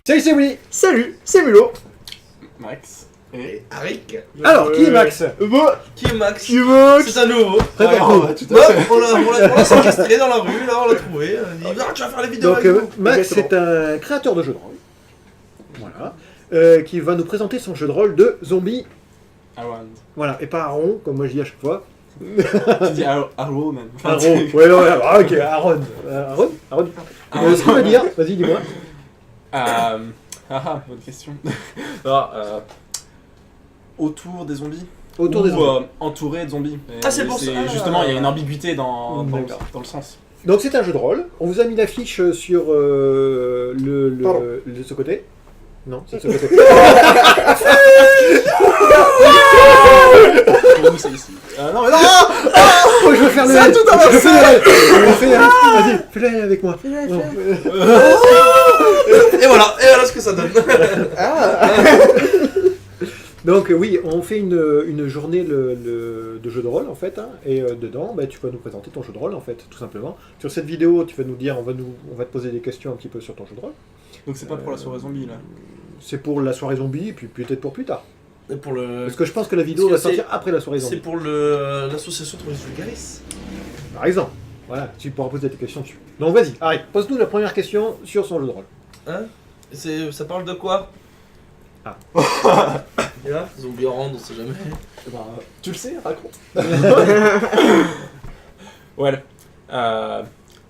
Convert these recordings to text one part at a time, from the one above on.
Salut, c'est Willy. Salut, c'est Mulo. Max. Et Arik. Alors, qui est Max? Qui est Max? Qui est Max? C'est un nouveau. Très bien. Tout à fait. On l'a séquestré dans la rue, là on l'a trouvé. Il dit, tu vas faire les vidéos Donc, avec nous. Max, Exactement. c'est un créateur de jeux de rôle. Voilà. Qui va nous présenter son jeu de rôle de zombie. Aaron. Voilà, et pas Aaron, comme moi je dis à chaque fois. Tu dis Arrow même. Aaron. Ouais, ouais, ah, ok, Aaron. Aaron. Ce qu'on va dire, vas-y, dis-moi. Bonne question. Alors, autour des zombies. Autour des zombies. Entouré de zombies. Ah, c'est pour ça. Justement, il y a une ambiguïté dans D'accord. le sens. Donc, c'est un jeu de rôle. On vous a mis l'affiche sur ce côté. Non, c'est de ce côté. Pour nous, c'est ici. Non, mais non. Oh, je veux faire le Ça a L. tout Je avancé. fais le L. Je fais le L. Vas-y, fais le L avec moi. Non. Et voilà ce que ça donne. Donc oui, on fait une journée de jeu de rôle en fait, hein, et dedans, tu vas nous présenter ton jeu de rôle en fait, tout simplement. Sur cette vidéo, tu vas nous dire, on va te poser des questions un petit peu sur ton jeu de rôle. Donc c'est pas pour la soirée zombie là. C'est pour la soirée zombie, et puis peut-être pour plus tard. Et pour le... Parce que je pense que la vidéo va Parce que sortir après la soirée C'est zombie. pour l'association Tourisme Vulgaris. Par exemple. Voilà, tu pourras poser tes questions dessus. Donc vas-y, arrête, pose-nous la première question sur son jeu de rôle. Hein? Ça parle de quoi? Ah. Et là, zombie en rande, on sait jamais. Tu le sais, raconte. Ouais.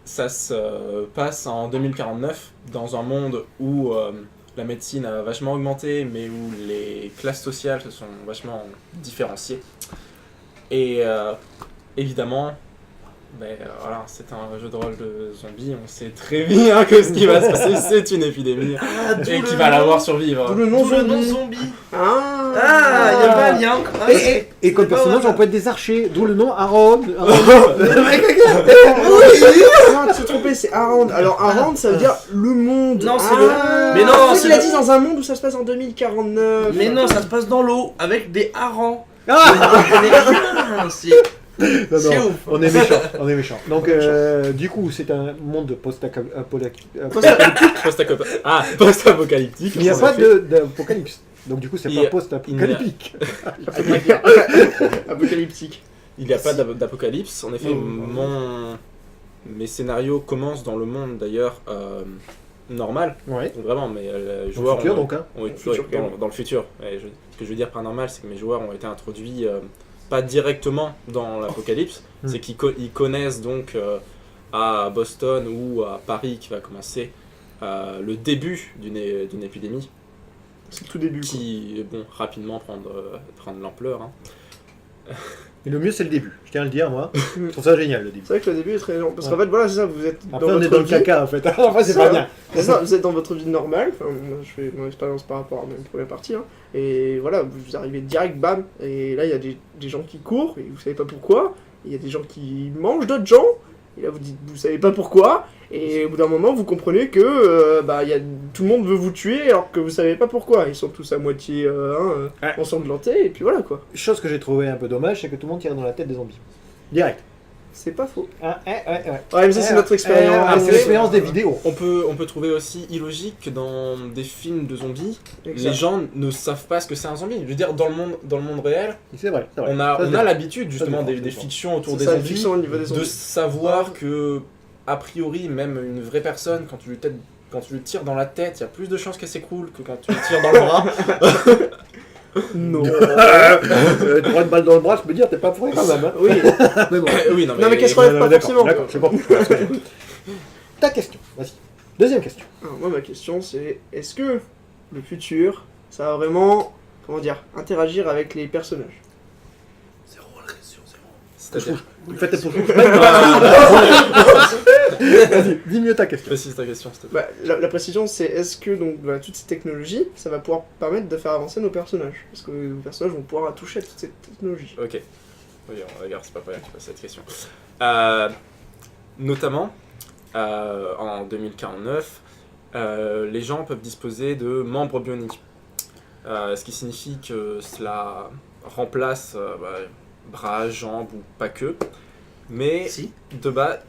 Ça se passe en 2049 dans un monde où la médecine a vachement augmenté, mais où les classes sociales se sont vachement différenciées. Et évidemment, voilà, c'est un jeu de rôle de zombies, on sait très bien que ce qui va se passer, c'est une épidémie et qu'il va l'avoir survivre. D'où le nom zombie. Ah, Ah, il y avait un lien. Ah, Et comme personnage, on peut être des archers, d'où le nom Aaron. non, tu t'es trompé, c'est Around. Alors Around, ça veut dire le monde. Non, c'est le- Mais non, c'est c'est qu'il a le- dit dans un monde où ça se passe en 2049. Mais non, ça se passe dans l'eau avec des harengs. Ah C'est Non, c'est non, ouf. on est méchant. Donc, du coup, c'est un monde post-apocalyptique. Post-apocalyptique. Il n'y a en pas effet. d'apocalypse. Donc, du coup, c'est Il- pas post-apocalyptique. Apocalyptique. Il n'y a pas d'apocalypse. En effet, mes scénarios commencent dans le monde d'ailleurs normal. Ouais. Donc, vraiment, mais les Dans le joueurs futur, donc, hein. ont été Futur, dans le futur. Et ce que je veux dire par normal, c'est que mes joueurs ont été introduits pas directement dans l'apocalypse, c'est qu'ils connaissent donc à Boston ou à Paris qui va commencer le début d'une épidémie C'est le tout début. qui rapidement prendre l'ampleur. Hein. Et le mieux, c'est le début. Je tiens à le dire, moi. Je trouve ça génial, le début. C'est vrai que le début est très long. Parce qu'en fait, voilà, c'est ça, vous êtes Après, dans on est votre dans le vie. caca, en fait. Enfin, c'est Ça, pas bien. C'est ça, vous êtes dans votre vie normale. Enfin, moi, je fais mon expérience par rapport à ma première partie. Hein. Et voilà, vous arrivez direct, bam. Et là, il y a des gens qui courent, et vous savez pas pourquoi. Il y a des gens qui mangent d'autres gens. Et là, vous savez pas pourquoi. Et au bout d'un moment, vous comprenez que tout le monde veut vous tuer alors que vous savez pas pourquoi. Ils sont tous à moitié ensanglantés, et puis voilà quoi. Chose que j'ai trouvé un peu dommage, c'est que tout le monde tire dans la tête des zombies. Direct. C'est pas faux. Ah, ouais. Ouais, mais ça, c'est notre expérience. C'est l'expérience des vidéos. On peut trouver aussi illogique que dans des films de zombies, Exact. les gens ne savent pas ce que c'est un zombie. Je veux dire, dans le monde réel, C'est vrai. on Ça, a c'est vrai. l'habitude justement Ça, c'est des vrai. fictions autour C'est des ça, une zombies, fiction au niveau des de zombies. savoir que, a priori, même une vraie personne, quand tu lui tires dans la tête, il y a plus de chances qu'elle s'écroule que quand tu lui tires dans le bras. Non. Tu prends une balle dans le bras, je peux dire, t'es pas fourré quand même. Hein. Oui. Mais bon. Oui, Non, mais qu'est-ce qu'on relève pas forcément. D'accord, c'est bon. Ta question, vas-y. Deuxième question. Alors, moi, ma question, c'est est-ce que le futur, ça va vraiment, comment dire, interagir avec les personnages? C'est-à-dire, Faites tes pouches. Vas-y, dis mieux ta question. précise ta question, s'il te plaît. La précision, c'est est-ce que donc voilà, toutes ces technologies, ça va pouvoir permettre de faire avancer nos personnages? Est-ce que nos personnages vont pouvoir toucher à toutes ces technologies? Ok. Oui, regarde, c'est pas pour rien que tu poses cette question. Notamment, en 2049, les gens peuvent disposer de membres bioniques. Ce qui signifie que cela remplace bras, jambes ou pas que. Mais Si. de base.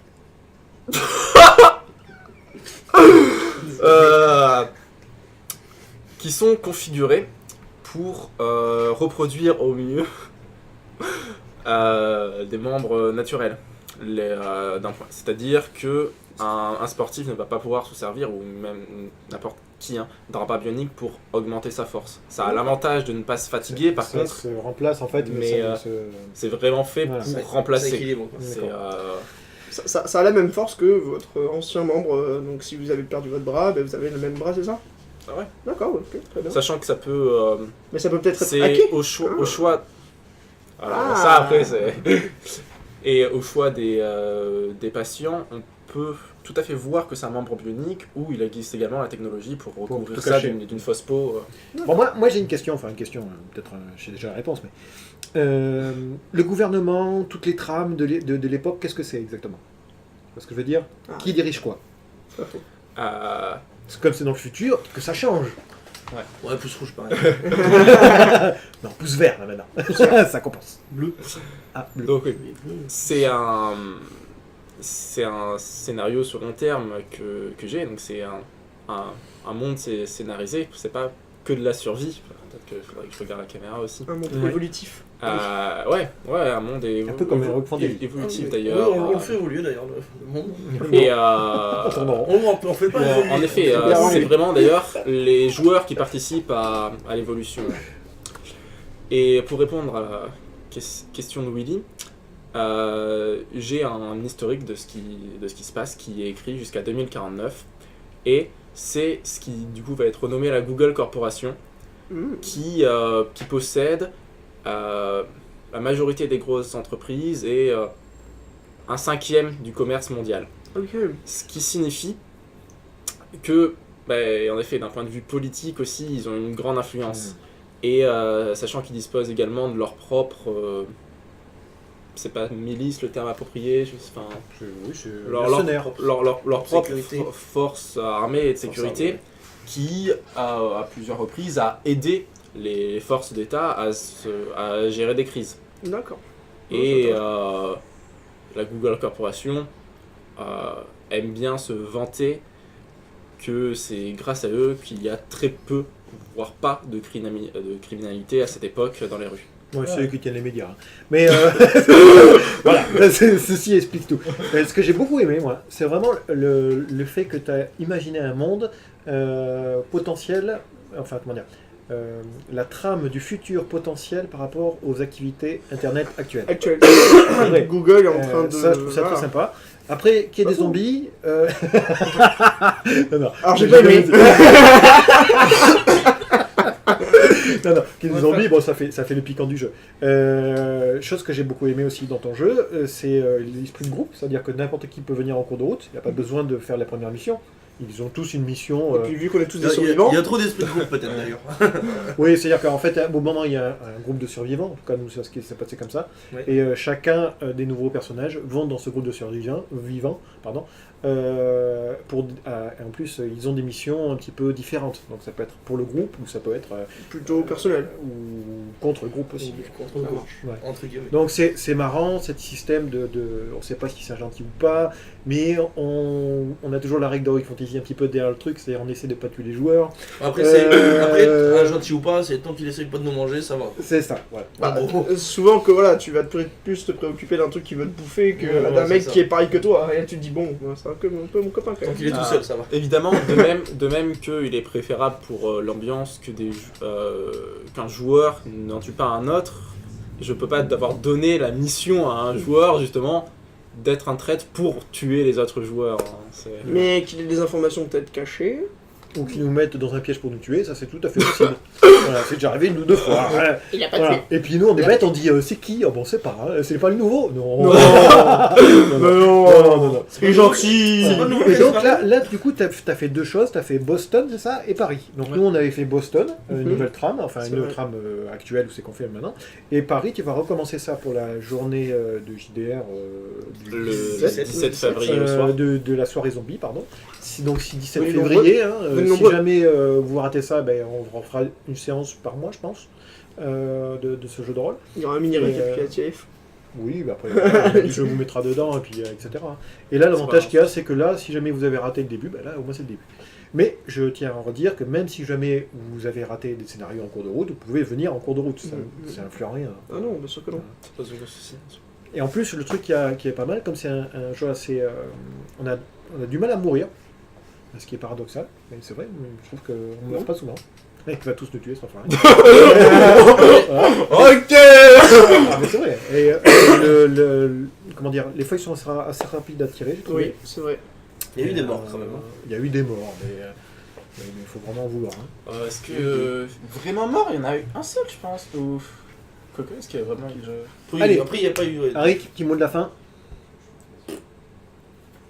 qui sont configurés pour reproduire au mieux des membres naturels d'un point. C'est-à-dire que un sportif ne va pas pouvoir se servir, ou même n'importe qui, d'un repas bionique pour augmenter sa force. Ça a l'avantage de ne pas se fatiguer, par Ça contre, se remplace en fait, mais c'est vraiment fait Voilà. pour Ça remplacer. équilibre, quoi. C'est, Ça a la même force que votre ancien membre, donc si vous avez perdu votre bras, ben vous avez le même bras, c'est ça? Ah ouais. D'accord, ok, très bien. Sachant que ça peut... Mais ça peut peut-être être c'est hacké. au choix. Alors, Ah. ça après c'est. Et au choix des patients, on peut tout à fait voir que c'est un membre bionique, ou il existe également la technologie pour recouvrir tout ça cacher. d'une fausse peau. Bon, moi j'ai une question, peut-être j'ai déjà la réponse, mais le gouvernement, toutes les trames de l'époque, qu'est-ce que c'est exactement? Parce que je veux dire, Ah. qui dirige quoi? Euh, C'est comme c'est dans le futur, que ça change. Ouais, pouce rouge pareil. Non, pouce vert là maintenant. Ça compense. Bleu. Ah, bleu. donc oui, c'est un scénario sur long terme que j'ai, donc c'est un monde scénarisé, c'est pas que de la survie. Peut-être qu'il faudrait que je regarde la caméra aussi. Un monde Ouais. évolutif. Ouais, un monde Un peu comme Rogue Fantasy. évolutif Oui, d'ailleurs. on le fait évoluer d'ailleurs, le monde. Et On fait pas évoluer. en effet, bien c'est oui. vraiment d'ailleurs les joueurs qui participent à l'évolution. Et pour répondre à la question de Willy, j'ai un historique de ce qui se passe qui est écrit jusqu'à 2049. Et c'est ce qui du coup va être renommé la Google Corporation, qui possède la majorité des grosses entreprises et un cinquième du commerce mondial. Ok. Ce qui signifie que, en effet, d'un point de vue politique aussi, ils ont une grande influence. Et sachant qu'ils disposent également de leur propre... c'est pas milice le terme approprié, leur propre Sécurité. force armée et de sécurité, qui, à plusieurs reprises, a aidé les forces d'État à gérer des crises. D'accord. Et la Google Corporation aime bien se vanter que c'est grâce à eux qu'il y a très peu, voire pas, de criminalité à cette époque dans les rues. Ouais, c'est eux qui tiennent les médias. Mais voilà, ceci explique tout. Ce que j'ai beaucoup aimé, moi, c'est vraiment le fait que tu as imaginé un monde potentiel, enfin, comment dire, la trame du futur potentiel par rapport aux activités Internet actuelles. Actuel. Ouais. Google est en train de. Ça, je trouve ça très sympa. Après, qu'il y ait des Pas zombies... non, non. Alors, j'ai pas aimé. Non, qu'il y ait des zombies, bon, ça fait le piquant du jeu. Chose que j'ai beaucoup aimé aussi dans ton jeu, c'est l'esprit de groupe, c'est-à-dire que n'importe qui peut venir en cours de route, il n'y a pas besoin de faire la première mission. Ils ont tous une mission. Et puis, vu qu'on est tous des Il survivants. y a trop d'esprit de groupe peut-être d'ailleurs. Oui, c'est-à-dire qu'en fait, au moment, il y a un groupe de survivants, en tout cas, nous, c'est ce qui s'est passé comme ça. Ouais. Et chacun des nouveaux personnages vont dans ce groupe de survivants, en plus, ils ont des missions un petit peu différentes. Donc, ça peut être pour le groupe, ou ça peut être Plutôt personnel. ou contre le groupe aussi. Contre le groupe. Ouais. Entre guillemets. Donc c'est marrant, ce système on ne sait pas si c'est gentil ou pas, mais on a toujours la règle d'Heroic Fantasy un petit peu derrière le truc, c'est-à-dire on essaie de pas tuer les joueurs. Après, Euh, après, un gentil ou pas, c'est tant qu'il essaye pas de nous manger, ça va. C'est ça, voilà. Bah, En gros. souvent que voilà, tu vas plus te préoccuper d'un truc qui veut te bouffer que Ouais, d'un c'est mec ça. qui est pareil que toi. Et là, tu te dis, bon, c'est un peu mon copain quand Tant même. qu'il est tout Ah. seul, ça va. Évidemment, de même qu'il est préférable pour l'ambiance qu'un joueur n'en tue pas un autre. Je peux pas avoir donné la mission à un joueur justement d'être un traître pour tuer les autres joueurs. Mais qu'il ait des informations peut-être cachées. Ou qu'ils nous mettent dans un piège pour nous tuer, ça c'est tout à fait possible. Voilà, c'est déjà arrivé une ou deux fois. Hein. Il a pas Voilà. Et puis nous on est bêtes, on dit c'est qui? Oh, bon, c'est pas, hein, c'est pas le nouveau. Non. Non. Non. C'est gentil. C'est pas nouveau. Et donc là, du coup, t'as fait deux choses, t'as fait Boston, c'est ça, et Paris. Donc Ouais. nous, on avait fait Boston, une Mhm. nouvelle trame, enfin C'est une nouvelle vrai. trame actuelle où c'est qu'on fait maintenant. Et Paris, tu vas recommencer ça pour la journée de JDR du Le 17, 17 février au soir. de la soirée zombie, pardon. Donc si 17 Venez février, hein, Venez si nombreux. jamais vous ratez ça, ben, on fera une séance par mois, je pense, de ce jeu de rôle. Il y aura un mini Et, récapitulatif. Oui, bah après, je vous mettra dedans, et puis, etc. Et là, l'avantage qu'il y a, c'est que là, si jamais vous avez raté le début, bah là, au moins, c'est le début. Mais je tiens à redire que même si jamais vous avez raté des scénarios en cours de route, vous pouvez venir en cours de route, ça influe en rien. Ah non, bien sûr que non. C'est pas un souci. Et en plus, le truc qui est pas mal, comme c'est un jeu assez... on a du mal à mourir, ce qui est paradoxal, mais c'est vrai, je trouve qu'on ne meurt pas souvent. Il va tous nous tuer, sans faire Ok. Ah, mais c'est vrai. Et comment dire, les feuilles sont assez rapides à tirer, j'ai trouvé. Oui, c'est vrai. Il y a eu des morts quand même. Il y a eu des morts, mais il faut vraiment en vouloir. Hein. Est-ce que vraiment mort, il y en a eu un seul, je pense. Ou quoique, est-ce qu'il y a vraiment eu le jeu? Oui, Allez. après, il n'y a pas eu. Harry, petit mot de la fin.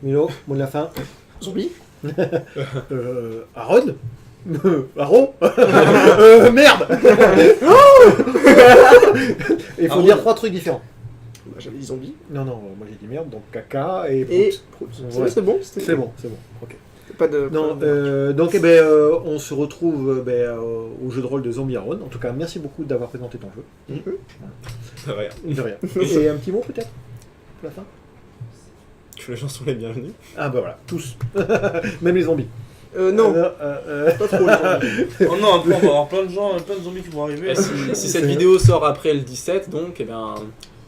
Milo, mot de la fin. Zombie. Aaron. Aaron. Merde. Il faut dire 3 trucs différents. Bah, j'avais dit zombie. Non, moi j'ai dit merde, donc caca et Et prout. Prout. Ouais. C'est bon. C'est bon, ok. Pas de. Non, donc on se retrouve au jeu de rôle de Zombie Aaron. En tout cas, merci beaucoup d'avoir présenté ton jeu. De rien. De rien. Et un petit mot peut-être pour la fin. Que les gens sont les bienvenus. Ah bah voilà, tous. Même les zombies. Non, pas trop. les zombies. Oh non, après, on va avoir plein de gens, plein de zombies qui vont arriver. Et si cette vidéo sort après le 17, donc, eh bien,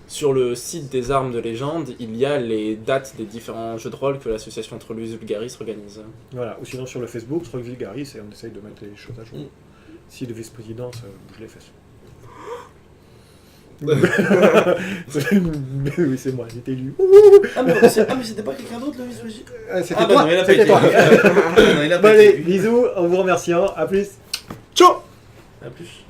sur le site des armes de légende, il y a les dates des différents jeux de rôle que l'association Trollus Vulgaris organise. Voilà, ou sinon sur le Facebook, Troll Vulgaris, et on essaye de mettre les choses à jour. Si le vice-président, ça bouge les fesses. Oui, c'est moi, j'étais élu. Ah, mais c'était pas quelqu'un d'autre le vice-président. C'était Ah, toi, bah non, il a pas c'était été. toi. Non, il a Bon pas allez, été. bisous, en vous remerciant, à plus. Ciao. À plus.